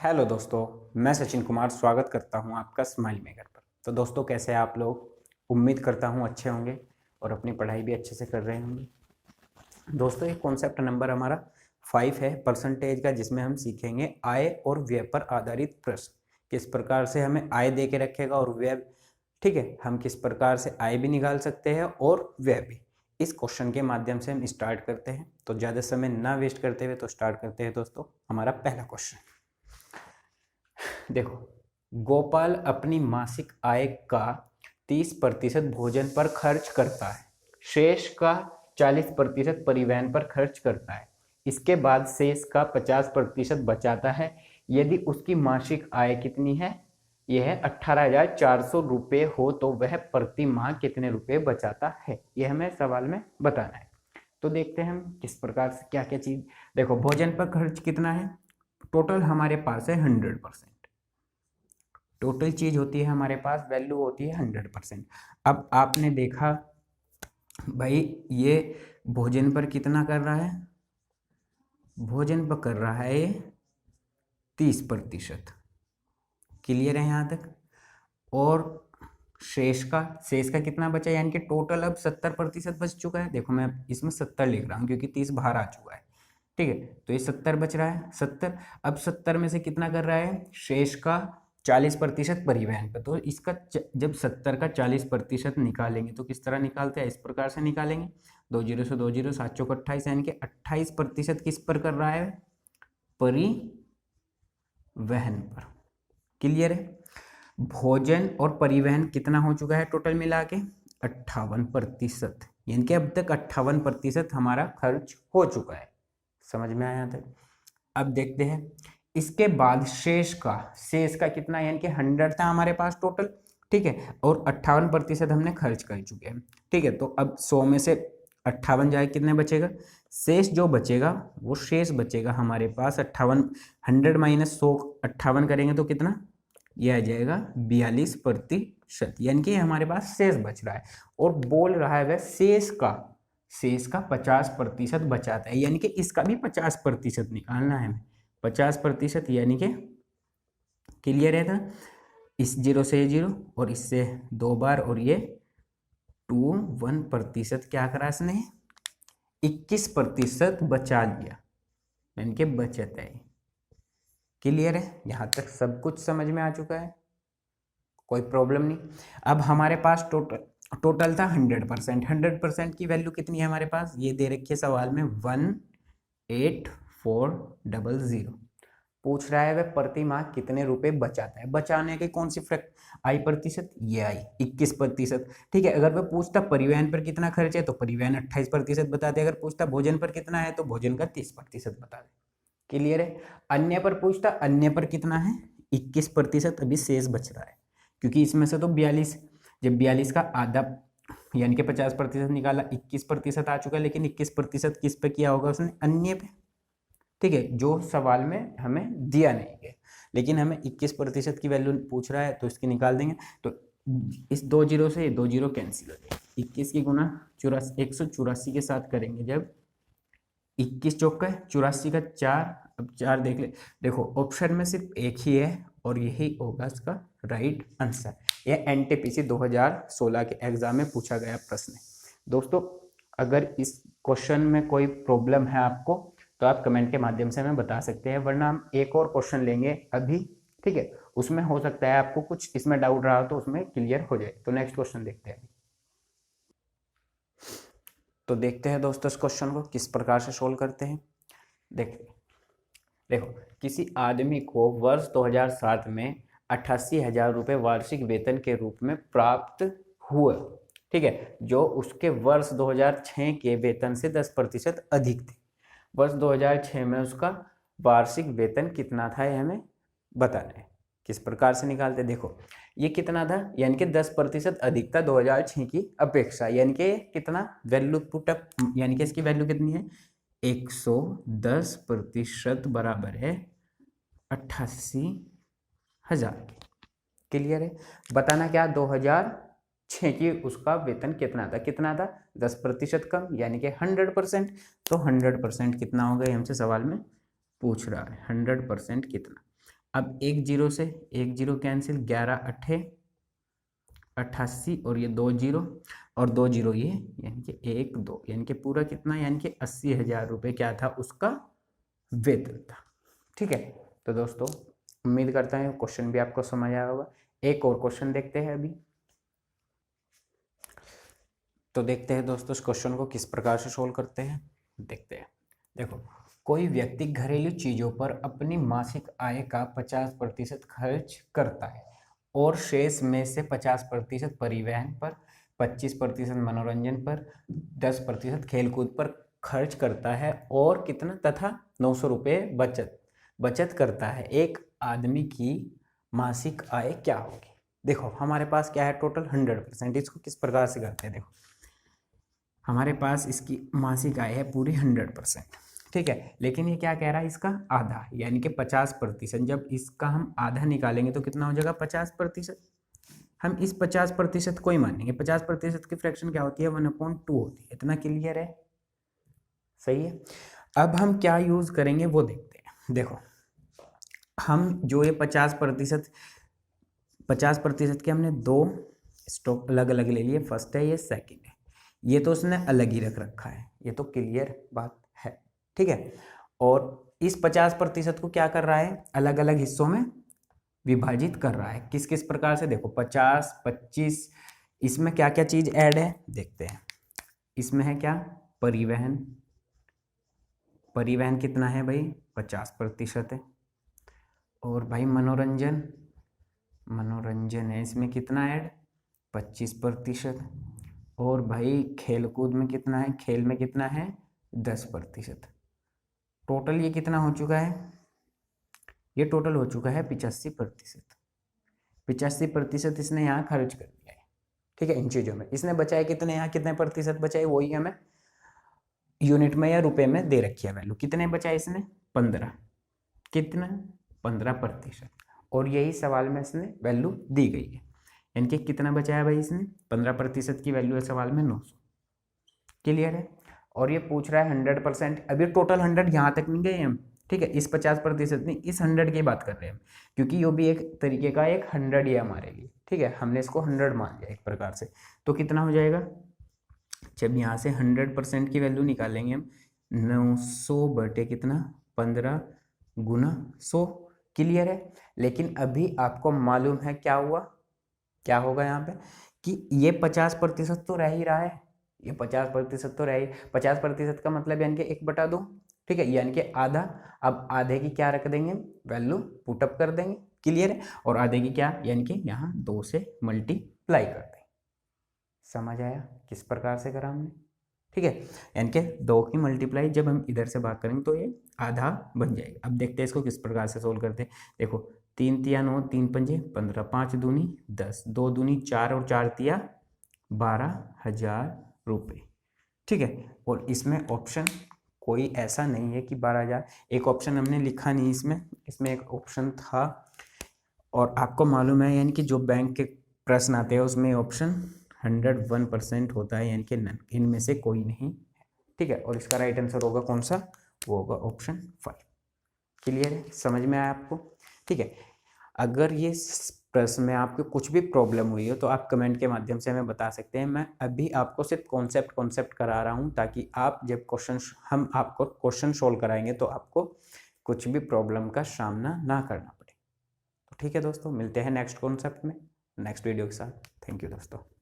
Hello दोस्तों, मैं सचिन कुमार स्वागत करता हूं आपका स्माइल मेकर पर। तो दोस्तों, कैसे हैं आप लोग? उम्मीद करता हूं अच्छे होंगे और अपनी पढ़ाई भी अच्छे से कर रहे होंगे। दोस्तों, ये कॉन्सेप्ट नंबर हमारा 5 है परसेंटेज का, जिसमें हम सीखेंगे आय और व्यय पर आधारित प्रश्न। किस प्रकार से हमें आय दे के रखेगा और व्यय, ठीक है, हम किस प्रकार से आय भी निकाल सकते हैं और व्यय भी। इस क्वेश्चन के माध्यम से हम स्टार्ट करते हैं। तो ज़्यादा समय ना वेस्ट करते हुए तो स्टार्ट करते हैं दोस्तों। हमारा पहला क्वेश्चन देखो, गोपाल अपनी मासिक आय का 30% भोजन पर खर्च करता है, शेष का 40% परिवहन पर खर्च करता है। इसके बाद शेष का 50% बचाता है। यदि उसकी मासिक आय कितनी है? यह है 18,400 रुपये हो तो वह प्रति माह कितने रुपए बचाता है? यह हमें सवाल में बताना है। तो देखते हैं हम किस प्रकार से क्या क्या चीज। देखो, भोजन पर खर्च कितना है? टोटल हमारे पास है 100%। टोटल चीज होती है हमारे पास, वैल्यू होती है 100%। अब आपने देखा भाई, ये भोजन पर कितना कर रहा है? भोजन पर कर रहा है ये 30%। क्लियर है यहाँ तक? और शेष का कितना बचा? यानी कि टोटल अब 70% बच चुका है। देखो, मैं इसमें 70 लिख रहा हूँ क्योंकि 30 बाहर आ चुका है। ठीक है, तो ये 70 बच रहा है। 70, अब 70 में से कितना कर रहा है? शेष का 40% परिवहन पर। तो इसका जब 70 का 40% निकालेंगे तो किस तरह निकालते हैं? इस प्रकार से निकालेंगे। 2 जीरो से 2 जीरो, 7 चौक 28, यानी कि 28% किस पर कर रहा है? परिवहन पर। क्लियर है? भोजन और परिवहन कितना हो चुका है टोटल मिला के? 58%। यानी कि अब तक 58% हमारा खर्च हो चुका है। समझ में आया तक? अब देखते हैं इसके बाद शेष का कितना? यानी कि 100 था हमारे पास टोटल, ठीक है, और 58% हमने खर्च कर चुके हैं। ठीक है, तो अब 100 में से 58 जाए कितने बचेगा? शेष जो बचेगा वो शेष बचेगा हमारे पास 58। 100 माइनस 100, 58 करेंगे तो कितना? यह आ जाएगा 42%। यानी कि हमारे पास शेष बच रहा है और बोल रहा है वह शेष का 50% बचाता है। यानी कि इसका भी 50% निकालना है हमें। 50%, यानी कि क्लियर है था? इस जीरो से जीरो और इससे 2 बार, और ये 1% क्या करा इसने? 21% बचा लिया, यानी कि बचत है। क्लियर है? यहां तक सब कुछ समझ में आ चुका है, कोई प्रॉब्लम नहीं। अब हमारे पास टोटल था 100%। 100% की वैल्यू कितनी है हमारे पास? ये दे रखी है सवाल में 18400। पूछ रहा है वह प्रति माह कितने रुपए बचाता है। बचाने के कौन सी आई प्रतिशत? ये आई 21%। ठीक है, अगर वह पूछता परिवहन पर कितना खर्च है तो परिवहन 28% बता दे। अगर पूछता भोजन पर कितना है तो भोजन का 30% बता दे। क्लियर है? अन्य पर पूछता, अन्य पर कितना है? 21% अभी शेष बच रहा है, क्योंकि इसमें से तो 42, जब 42 का आधा यानी कि 50% निकाला, 21% आ चुका है। लेकिन 21% किस पे किया होगा उसने? अन्य पे। ठीक है, जो सवाल में हमें दिया नहीं है, लेकिन हमें 21% की वैल्यू पूछ रहा है तो इसकी निकाल देंगे। तो इस 2 जीरो से 2 जीरो कैंसिल हो जाएगा। 21 की गुना 184 के साथ करेंगे जब 21 चौक का 84 का 4, अब 4 देख ले। देखो, ऑप्शन में सिर्फ एक ही है और यही होगा इसका राइट आंसर। यह एनटीपीसी 2016 के एग्जाम में पूछा गया प्रश्न है। दोस्तों, अगर इस क्वेश्चन में कोई प्रॉब्लम है आपको तो आप कमेंट के माध्यम से हमें बता सकते हैं, वरना हम एक और क्वेश्चन लेंगे अभी। ठीक है, उसमें हो सकता है आपको कुछ इसमें डाउट रहा तो उसमें क्लियर हो जाए। तो नेक्स्ट क्वेश्चन देखते हैं। तो देखते हैं दोस्तों इस क्वेश्चन को किस प्रकार से सोल्व करते हैं। देखो, किसी आदमी को वर्ष 2007 में 88,000 रुपये वार्षिक वेतन के रूप में प्राप्त हुए। ठीक है, जो उसके वर्ष 2006 के वेतन से 10% अधिक थे। वर्ष 2006 में उसका वार्षिक वेतन कितना था, ये हमें बताना है। किस प्रकार से निकालते? देखो, ये कितना था? यानी कि 10% अधिक था 2006 की अपेक्षा। यानी कि कितना वैल्यू पुटअप, यानी कि इसकी वैल्यू कितनी है? 110% बराबर है 88,000 की। क्लियर है? बताना क्या? 2006 की उसका वेतन कितना था? कितना था? 10% कम, यानी कि 100%। तो 100% कितना होगा, हमसे सवाल में पूछ रहा है 100% कितना। अब एक जीरो से एक जीरो कैंसिल, 11 अट्ठे 88 और ये 2 जीरो और 2 जीरो ये, यानी कि 1 2, यानी कि पूरा कितना, यानी कि 80,000 रुपये क्या था, उसका वेतन था। ठीक है, तो दोस्तों उम्मीद करता हूँ क्वेश्चन भी आपको समझ आया होगा। एक और क्वेश्चन देखते हैं अभी। तो देखते हैं दोस्तों इस क्वेश्चन को किस प्रकार से सोल्व करते हैं, देखते हैं। देखो, कोई व्यक्ति घरेलू चीजों पर अपनी मासिक आय का 50% खर्च करता है और शेष में से 50% परिवहन पर, 25% मनोरंजन पर, 10% खेलकूद पर खर्च करता है और कितना, तथा 900 रुपये बचत करता है। एक आदमी की मासिक आय क्या होगी? देखो हमारे पास क्या है, टोटल 100%। इसको किस प्रकार से करते हैं, देखो हमारे पास इसकी मासिक आय है पूरी 100%, ठीक है, लेकिन ये क्या कह रहा है, इसका आधा यानी कि 50%। जब इसका हम आधा निकालेंगे तो कितना हो जाएगा, 50%। हम इस 50% को ही मानेंगे। 50% की फ्रैक्शन क्या होती है, 1/2 होती है। इतना क्लियर है, सही है। अब हम क्या यूज करेंगे वो देखते हैं। देखो हम जो ये 50% के हमने दो स्टॉक अलग अलग ले लिए, फर्स्ट है ये, सेकंड है ये, तो उसने अलग ही रख रखा है, ये तो क्लियर बात है, ठीक है। और इस 50% को क्या कर रहा है, अलग अलग हिस्सों में विभाजित कर रहा है। किस किस प्रकार से, देखो 50 25, इसमें क्या क्या चीज ऐड है देखते हैं। इसमें है क्या, परिवहन, परिवहन कितना है भाई, 50% है। और भाई मनोरंजन, मनोरंजन है, इसमें कितना ऐड, 25%। और भाई खेलकूद में कितना है, खेल में कितना है, 10%। टोटल ये कितना हो चुका है, ये टोटल हो चुका है 85%। 85% इसने यहाँ खर्च कर दिया है, ठीक है। इन चीज़ों में इसने बचाए कितने, यहाँ कितने प्रतिशत बचाए, वही हमें यूनिट में या रुपए में दे रखी है वैल्यू। कितने बचाए इसने, 15, कितना, 15%। और यही सवाल में इसने वैल्यू दी गई है, यानी कि कितना बचाया भाई इसने, 15% की वैल्यू है सवाल में 900। क्लियर है। और ये पूछ रहा है 100%। अभी टोटल 100 यहाँ तक नहीं गए हम, ठीक है। इस 50% नहीं, इस 100 की बात कर रहे हैं हम, क्योंकि ये भी एक तरीके का एक 100 ही है हमारे लिए, ठीक है। हमने इसको 100 मान लिया एक प्रकार से। तो कितना हो जाएगा, जब यहाँ से 100% की वैल्यू निकालेंगे हम, 900 बटे कितना, 15 गुना 100। क्लियर है। लेकिन अभी आपको मालूम है क्या हुआ, क्या होगा यहाँ पे, कि ये 50% तो रह ही रहा है, ये 50% तो रहे। 50% का मतलब यानी कि 1/2, ठीक है, यानी कि आधा। अब आधे की क्या रख देंगे, वैल्यू पुटअप कर देंगे। क्लियर है। और आधे की क्या, यानी कि यहाँ 2 से मल्टीप्लाई कर देंगे। समझ आया किस प्रकार से करा हमने, ठीक है। यानी कि 2 की मल्टीप्लाई जब हम इधर से भाग करेंगे तो ये आधा बन जाएगा। अब देखते हैं इसको किस प्रकार से सोल्व करते हैं। देखो 3 तिया 9, 3 पंजे 15, 5 दूनी 10, 2 दूनी 4 और 4 तिया 12,000 रुपये, ठीक है। और इसमें ऑप्शन कोई ऐसा नहीं है कि 12,000, एक ऑप्शन हमने लिखा नहीं इसमें, इसमें एक ऑप्शन था। और आपको मालूम है यानी कि जो बैंक के प्रश्न आते हैं उसमें ऑप्शन 101% होता है, यानी कि नन, इनमें से कोई नहीं, ठीक है। और इसका राइट आंसर होगा कौन सा, वो होगा ऑप्शन 5। क्लियर है, समझ में आया आपको, ठीक है। अगर ये प्रश्न में आपको कुछ भी प्रॉब्लम हुई हो तो आप कमेंट के माध्यम से हमें बता सकते हैं। मैं अभी आपको सिर्फ कॉन्सेप्ट करा रहा हूँ, ताकि आप जब हम आपको क्वेश्चन सोल्व कराएंगे तो आपको कुछ भी प्रॉब्लम का सामना ना करना पड़े। तो ठीक है दोस्तों, मिलते हैं नेक्स्ट कॉन्सेप्ट में, नेक्स्ट वीडियो के साथ। थैंक यू दोस्तों।